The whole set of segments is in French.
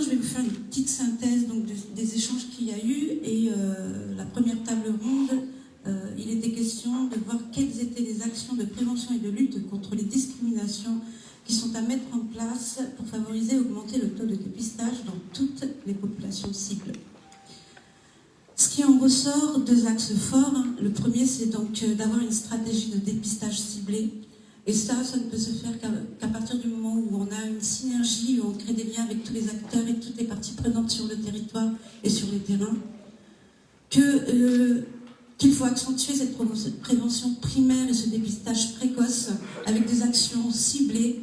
je vais vous faire une petite synthèse donc, des échanges qu'il y a eu. Et la première table ronde, il était question de voir quelles étaient les actions de prévention et de lutte contre les discriminations qui sont à mettre en place pour favoriser et augmenter le taux de dépistage dans toutes les populations cibles. Ce qui en ressort, deux axes forts. Le premier, c'est donc d'avoir une stratégie de dépistage ciblée. Et ça ne peut se faire qu'à partir du moment où on a une synergie, où on crée des liens avec tous les acteurs et toutes les parties prenantes sur le territoire et sur les terrains. Qu'il faut accentuer cette prévention primaire et ce dépistage précoce avec des actions ciblées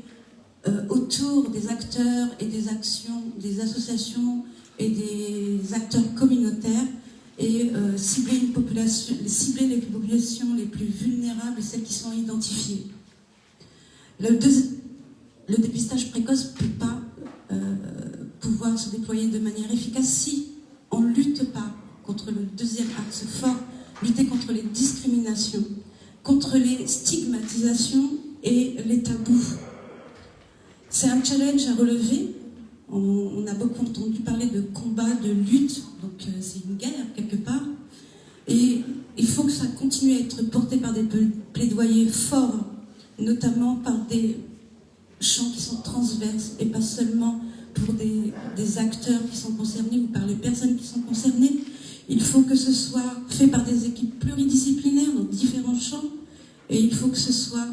autour des acteurs et des actions des associations et des acteurs communautaires et cibler les populations les plus vulnérables et celles qui sont identifiées. Le dépistage précoce ne peut pas pouvoir se déployer de manière efficace si on ne lutte pas contre le deuxième axe fort, lutter contre les discriminations, contre les stigmatisations et les tabous. C'est un challenge à relever. On a beaucoup entendu parler de combat, de lutte, donc c'est une guerre quelque part. Et il faut que ça continue à être porté par des plaidoyers forts, notamment par des champs qui sont transverses et pas seulement pour des acteurs qui sont concernés ou par les personnes qui sont concernées. Il faut que ce soit fait par des équipes pluridisciplinaires dans différents champs et il faut que ce soit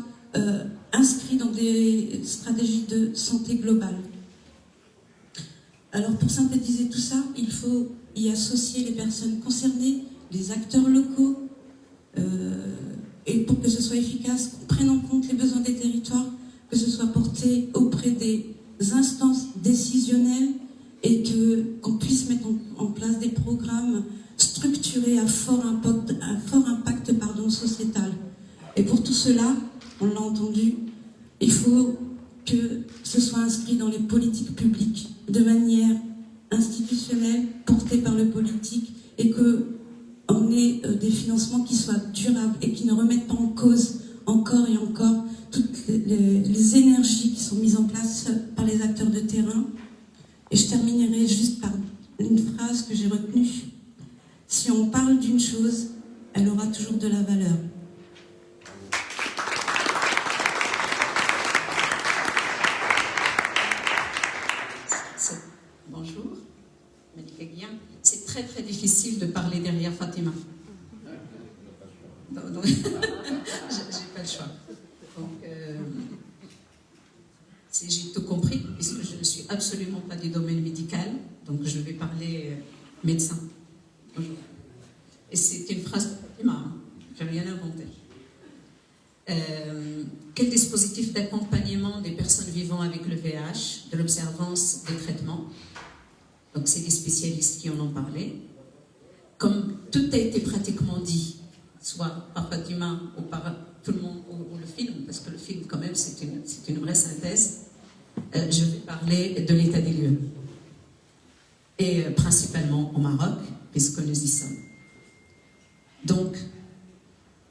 inscrit dans des stratégies de santé globale. Alors pour synthétiser tout ça, il faut y associer les personnes concernées, les acteurs locaux, et pour que ce soit efficace, qu'on prenne en compte les besoins des territoires, que ce soit porté auprès des instances décisionnelles et qu'on puisse mettre en place des programmes structurés à fort impact sociétal. Et pour tout cela, on l'a entendu, il faut que ce soit inscrit dans les politiques publiques de manière institutionnelle, portée par le politique, et qu'on ait des financements qui soient durables et qui ne remettent pas en cause encore et encore toutes les énergies qui sont mises en place par les acteurs de terrain. Et je terminerai juste par une phrase que j'ai retenue. Si on parle d'une chose, elle aura toujours de la valeur. Bonjour, c'est très très difficile de parler derrière Fatima. Donc, j'ai pas le choix. Donc, j'ai tout compris, puisque je ne suis absolument pas du domaine médical, donc je vais parler médecin. Bonjour. Et c'est une phrase de Fatima, je n'ai rien inventé. Quel dispositif d'accompagnement des personnes vivant avec le VIH, de l'observance des traitements? Donc c'est des spécialistes qui en ont parlé. Comme tout a été pratiquement dit, soit par Fatima ou par tout le monde, ou le film, parce que le film quand même c'est une vraie synthèse, je vais parler de l'état des lieux. Et principalement au Maroc, puisque nous y sommes. Donc,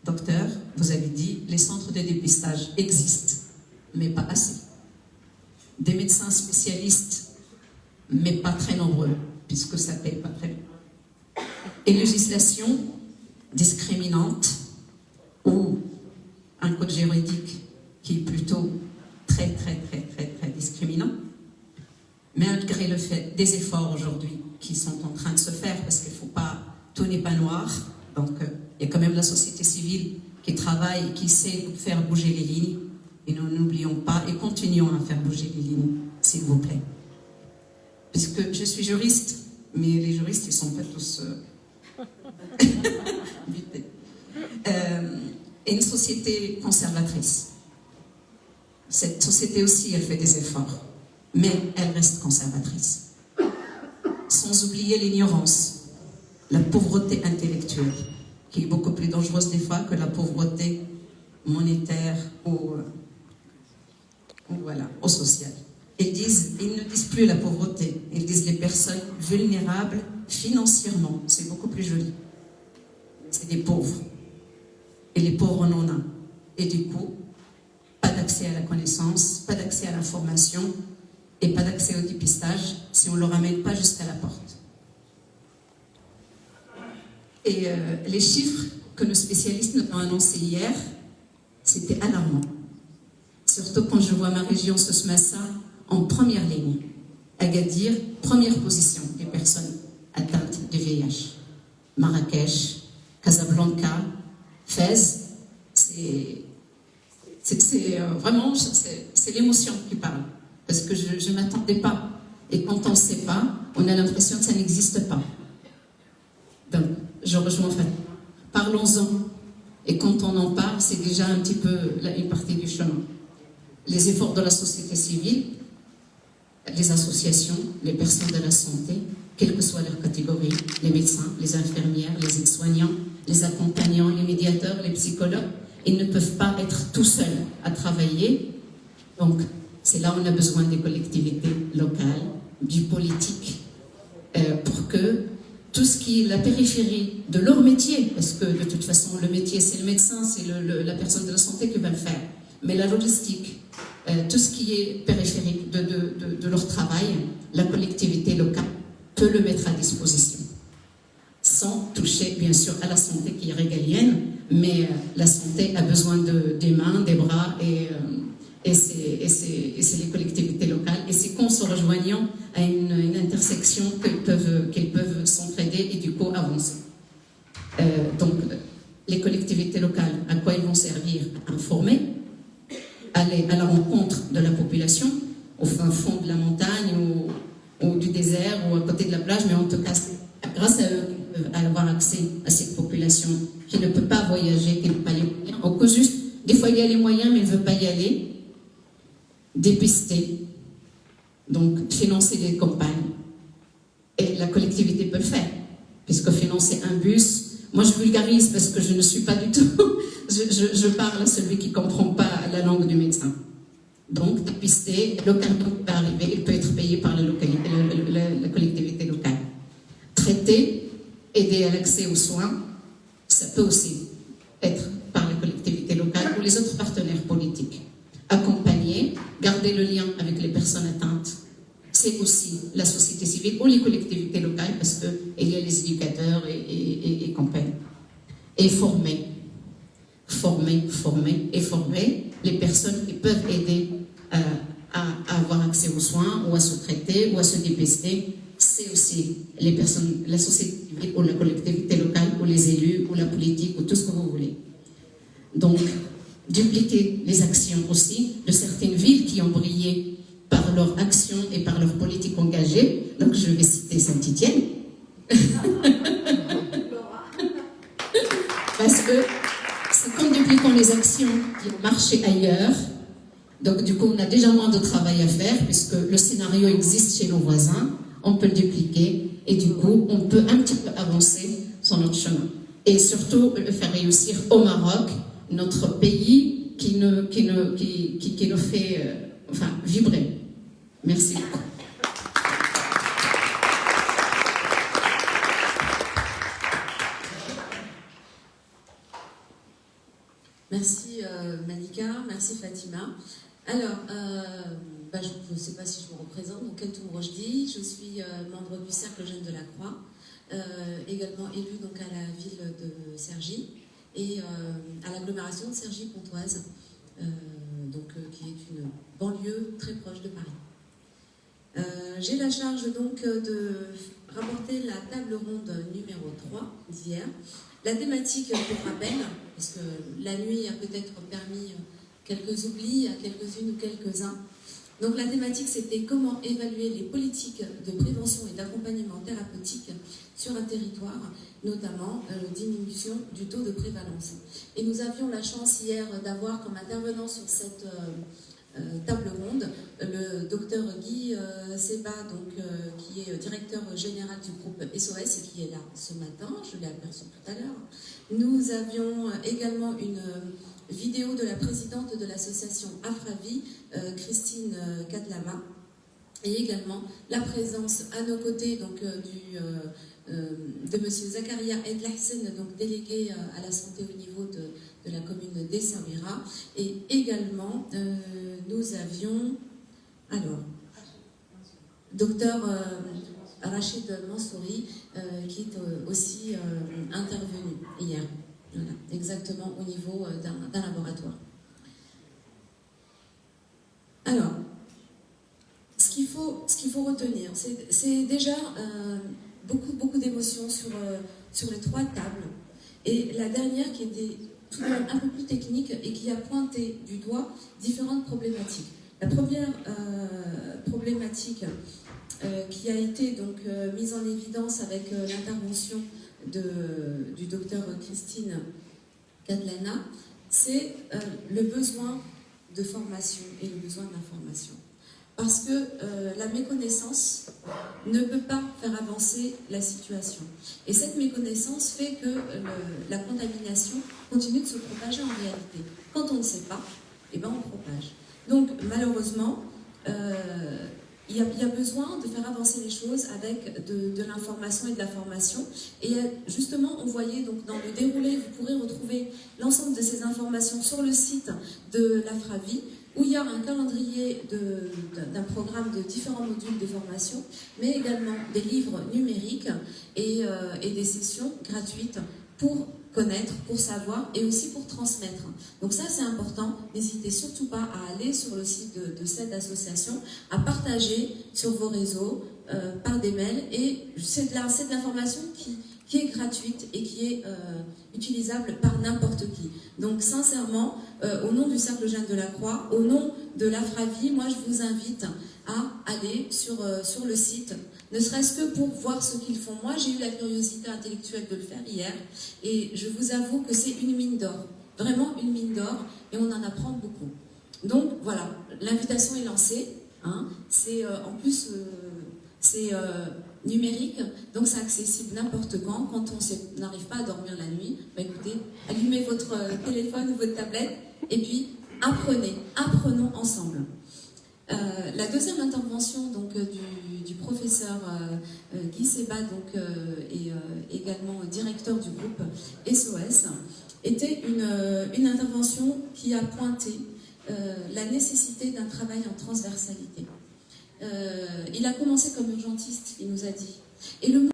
docteur, vous avez dit, les centres de dépistage existent, mais pas assez. Des médecins spécialistes, mais pas très nombreux, puisque ça ne paye pas très bien. Et législation discriminante, ou un code juridique qui est plutôt très discriminant, malgré le fait des efforts aujourd'hui qui sont en train de se faire, parce qu'il ne faut pas, tout n'est pas noir, donc il y a quand même la société civile qui travaille et qui sait faire bouger les lignes, et nous n'oublions pas et continuons à faire bouger les lignes, s'il vous plaît. Puisque je suis juriste, mais les juristes, ils ne sont pas tous et une société conservatrice. Cette société aussi, elle fait des efforts, mais elle reste conservatrice. Sans oublier l'ignorance, la pauvreté intellectuelle, qui est beaucoup plus dangereuse des fois que la pauvreté monétaire ou sociale. Ils ne disent plus la pauvreté, ils disent les personnes vulnérables financièrement. C'est beaucoup plus joli. C'est des pauvres. Et les pauvres, on en a. Et du coup, pas d'accès à la connaissance, pas d'accès à l'information, et pas d'accès au dépistage si on ne le ramène pas jusqu'à la porte. Et les chiffres que nos spécialistes nous ont annoncés hier, c'était alarmant. Surtout quand je vois ma région Souss-Massa en première ligne. Agadir, première position des personnes atteintes de VIH. Marrakech, Casablanca, Fès, vraiment, c'est l'émotion qui parle. Parce que je ne m'attendais pas. Et quand on ne sait pas, on a l'impression que ça n'existe pas. Donc, je rejoins Fatima. Parlons-en. Et quand on en parle, c'est déjà un petit peu une partie du chemin. Les efforts de la société civile, les associations, les personnes de la santé, quelle que soit leur catégorie, les médecins, les infirmières, les aides-soignants, les accompagnants, les médiateurs, les psychologues, ils ne peuvent pas être tout seuls à travailler. Donc, c'est là où on a besoin des collectivités locales, du politique, pour que tout ce qui est la périphérie de leur métier, parce que de toute façon, le métier, c'est le médecin, c'est la personne de la santé qui va le faire, mais la logistique, tout ce qui est périphérique de leur travail, la collectivité locale peut le mettre à disposition, sans toucher bien sûr à la santé qui est régalienne, mais la santé a besoin des mains, des bras, et c'est les collectivités locales, et c'est qu'en se rejoignant à une intersection qu'elles peuvent s'entraider et du coup avancer. Donc les collectivités locales, à quoi elles vont servir? À informer, aller à la rencontre de la population, au fin fond de la montagne ou du désert ou à côté de la plage, mais en tout cas, grâce à eux, à avoir accès à cette population qui ne peut pas voyager, qui n'a pas les moyens, au cause juste, des fois il y a les moyens, mais il ne veut pas y aller, dépister, donc financer des campagnes. Et la collectivité peut le faire, puisque financer un bus, moi je vulgarise parce que je ne suis pas du tout, je parle à celui qui ne comprend pas la langue du médecin. Donc, dépister, localement qui va arriver, il peut être payé par la collectivité locale. Traiter, aider à l'accès aux soins, ça peut aussi être par la collectivité locale ou les autres partenaires politiques. Accompagner, garder le lien avec les personnes atteintes, c'est aussi la société civile ou les collectivités locales, parce qu'il y a les éducateurs et compagnie. Et former les personnes qui peuvent aider à avoir accès aux soins ou à se traiter ou à se dépister. C'est aussi les personnes, la société civile ou la collectivité locale ou les élus ou la politique ou tout ce que vous voulez. Donc, dupliquer les actions aussi de certaines villes qui ont brillé par leur action et par leur politique engagée. Donc, je vais citer Saint-Étienne. Parce que c'est comme dupliquant les actions qui ont marché ailleurs. Donc, du coup, on a déjà moins de travail à faire puisque le scénario existe chez nos voisins. On peut le dupliquer et du coup, on peut un petit peu avancer sur notre chemin. Et surtout, le faire réussir au Maroc, notre pays qui nous fait vibrer. Merci beaucoup. Merci Malika, merci Fatima. Alors, je ne sais pas si je me représente, donc Keltoum Rochdi, je suis membre du Cercle Jeune de la Croix, également élue donc, à la ville de Cergy et à l'agglomération de Cergy-Pontoise, qui est une banlieue très proche de Paris. J'ai la charge donc de rapporter la table ronde numéro 3 d'hier. La thématique, pour rappel, parce que la nuit a peut-être permis quelques oublis à quelques-unes ou quelques-uns. Donc la thématique, c'était comment évaluer les politiques de prévention et d'accompagnement thérapeutique sur un territoire, notamment diminution du taux de prévalence. Et nous avions la chance hier d'avoir comme intervenant sur cette table ronde le docteur Guy Seba, qui est directeur général du groupe SOS et qui est là ce matin, je l'ai aperçu tout à l'heure. Nous avions également une vidéo de la présidente de l'association Afravi, Christine Kadlama, et également la présence à nos côtés de monsieur Zakaria Edlahsen, donc délégué à la santé au niveau de la commune d'Essaouira. Et également, nous avions... Alors, docteur Rachid Mansouri, qui est aussi intervenu hier, voilà, exactement au niveau d'un laboratoire. Alors, ce qu'il faut retenir, c'est déjà beaucoup d'émotions sur les 3 tables. Et la dernière qui était tout de même un peu plus technique et qui a pointé du doigt différentes problématiques. La première problématique qui a été donc mise en évidence avec l'intervention du docteur Christine Cadlana, c'est le besoin de formation et le besoin d'information. Parce que la méconnaissance ne peut pas faire avancer la situation. Et cette méconnaissance fait que la contamination continue de se propager en réalité. Quand on ne sait pas, eh ben on propage. Donc malheureusement, il y a besoin de faire avancer les choses avec de l'information et de la formation. Et justement, on voyait donc dans le déroulé, vous pourrez retrouver l'ensemble de ces informations sur le site de la FRAVI, où il y a un calendrier d'un programme de différents modules de formation, mais également des livres numériques et des sessions gratuites pour connaître, pour savoir et aussi pour transmettre. Donc ça c'est important, n'hésitez surtout pas à aller sur le site de cette association, à partager sur vos réseaux, par des mails, et c'est de l'information qui est gratuite et qui est utilisable par n'importe qui. Donc sincèrement, au nom du Cercle Jeanne de la Croix, au nom de la FRAVI, moi je vous invite à aller sur le site, ne serait-ce que pour voir ce qu'ils font. Moi j'ai eu la curiosité intellectuelle de le faire hier, et je vous avoue que c'est une mine d'or, vraiment une mine d'or, et on en apprend beaucoup. Donc voilà, l'invitation est lancée, hein. C'est en plus c'est numérique, donc c'est accessible n'importe quand on n'arrive pas à dormir la nuit. Bah écoutez, allumez votre téléphone ou votre tablette et puis apprenons ensemble. La deuxième intervention donc, du professeur Guy Seba, donc, et également directeur du groupe SOS, était une intervention qui a pointé la nécessité d'un travail en transversalité. Il a commencé comme urgentiste, il nous a dit. Et le